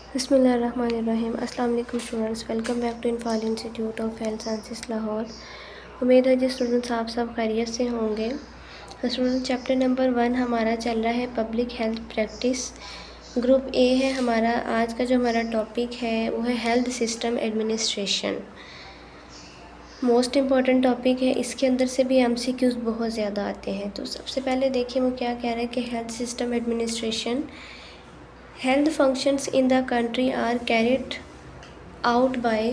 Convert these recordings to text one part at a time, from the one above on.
बिस्मिल्लाहिर्रहमानिर्रहीम। अस्सलाम वालेकुम स्टूडेंट्स, वेलकम बैक टू इनफाल institute of health sciences Lahore. उम्मीद है जी स्टूडेंट्स आप सब खैरियत से होंगे। तो स्टूडेंट चैप्टर नंबर 1 हमारा चल रहा है public health practice. Group A है हमारा। आज का जो हमारा टॉपिक है वो है health system administration. Most important topic है। इसके अंदर से भी MCQs बहुत ज़्यादा आते हैं। तो सबसे पहले देखिए वो क्या कह रहा है कि health system administration, health functions in the country are carried out by,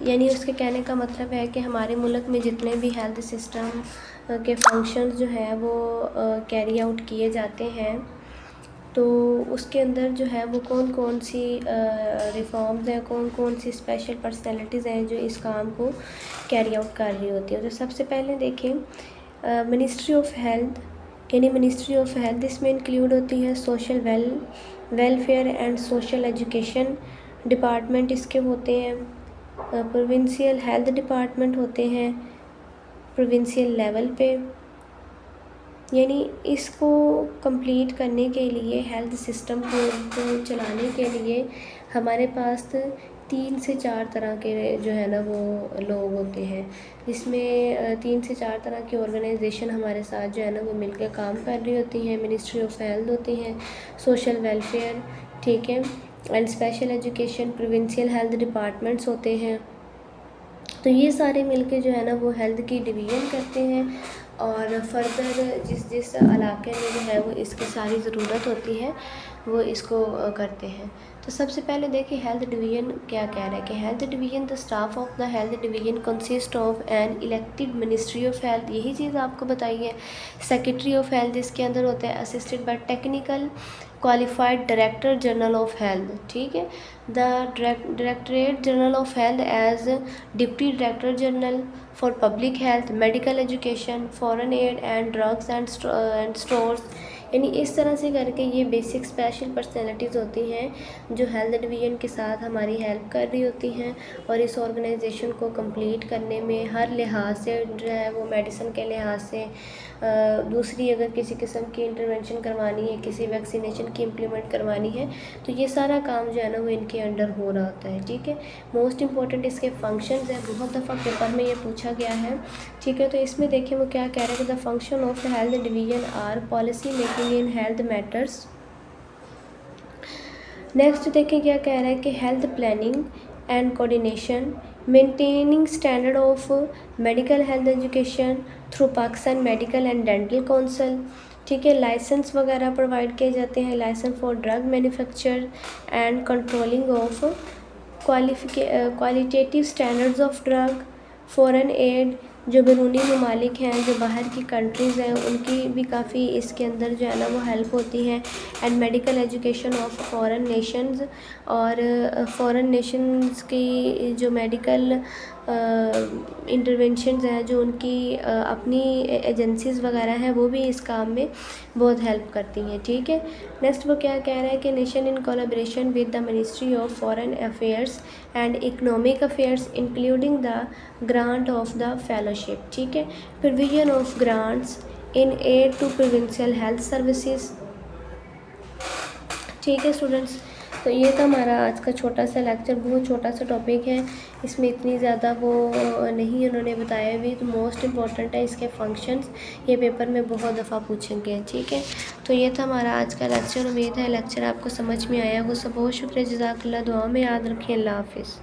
यानी उसके कहने का मतलब है कि हमारे मुल्क में जितने भी हेल्थ सिस्टम के फंक्शंस जो है वो कैरी आउट किए जाते हैं, तो उसके अंदर जो है वो कौन कौन सी रिफॉर्म्स हैं, कौन कौन सी स्पेशल पर्सनैलिटीज़ हैं जो इस काम को कैरी आउट कर रही होती है। तो सबसे पहले देखें मिनिस्ट्री ऑफ हेल्थ, यानी मिनिस्ट्री ऑफ हेल्थ इसमें इंक्लूड होती है social welfare and social education department इसके होते हैं, प्रोविंशियल हेल्थ डिपार्टमेंट होते हैं प्रोविंशियल लेवल पे। यानी इसको कंप्लीट करने के लिए, हेल्थ सिस्टम को चलाने के लिए हमारे पास 3 से 4 तरह के जो है ना वो लोग होते हैं, जिसमें 3 से 4 तरह की ऑर्गेनाइजेशन हमारे साथ जो है ना वो मिलकर काम कर रही होती हैं। मिनिस्ट्री ऑफ हेल्थ होती हैं, सोशल वेलफेयर, ठीक है, and special education, provincial health departments होते हैं। तो ये सारे मिलके जो है ना वो हेल्थ की डिवीज़न करते हैं और फर्दर जिस जिस इलाके में जो है वो इसकी सारी ज़रूरत होती है वो इसको करते हैं। तो सबसे पहले देखिए हेल्थ डिवीज़न क्या कह रहा है कि health division, the staff of the health division consist of an elected ministry of health, यही चीज़ आपको बताई है। सेक्रेटरी ऑफ हेल्थ इसके अंदर होता है, assisted by technical qualified director general of health, ठीक है। The directorate general of health as deputy director general for public health, medical education, foreign aid and drugs and stores. यानी इस तरह से करके ये बेसिक स्पेशल पर्सनैलिटीज़ होती हैं जो हेल्थ डिवीज़न के साथ हमारी हेल्प कर रही होती हैं और इस ऑर्गेनाइजेशन को कंप्लीट करने में हर लिहाज से जो है वो मेडिसिन के लिहाज से, दूसरी अगर किसी किस्म की इंटरवेंशन करवानी है, किसी वैक्सीनेशन की इम्प्लीमेंट करवानी है, तो ये सारा काम जो है ना वो इनके अंडर हो रहा होता है, ठीक है। मोस्ट इंपॉर्टेंट इसके फंक्शंस हैं, बहुत दफ़ा पेपर में ये पूछा गया है, ठीक है। तो इसमें देखिए वो क्या कह रहा है कि the function of health division are policy making in health matters. Next देखिए क्या कह रहा है कि health planning and coordination, maintaining standard of medical health education through Pakistan medical and dental council, ठीक है। लाइसेंस वगैरह प्रोवाइड किए जाते हैं, licence for drug manufacture and controlling of qualitative standards of drug, foreign aid, जो बैरूनी ममालिक हैं, जो बाहर की कंट्रीज़ हैं, उनकी भी काफ़ी इसके अंदर जो है ना वो हेल्प होती है। And medical education of foreign Nations, और फॉरेन नेशंस की जो मेडिकल इंटरवेंशंस हैं, जो उनकी अपनी एजेंसीज़ वगैरह हैं, वो भी इस काम में बहुत हेल्प करती हैं, ठीक है। नेक्स्ट वो क्या कह रहा है कि nation in collaboration with the ministry of foreign affairs and economic affairs including the grant of the fellowship, ठीक है। Provision of grants in aid to provincial health services, ठीक है स्टूडेंट्स। तो ये था हमारा आज का छोटा सा लेक्चर, बहुत छोटा सा टॉपिक है, इसमें इतनी ज़्यादा वो नहीं उन्होंने बताया भी। तो मोस्ट इम्पॉर्टेंट है इसके फंक्शंस, ये पेपर में बहुत दफ़ा पूछेंगे, ठीक है। तो ये था हमारा आज का लेक्चर। उम्मीद है लेक्चर आपको समझ में आया हो। सब बहुत शुक्रिया, जज़ाकल्लाह। दुआ में याद रखें। अल्लाह हाफिज़।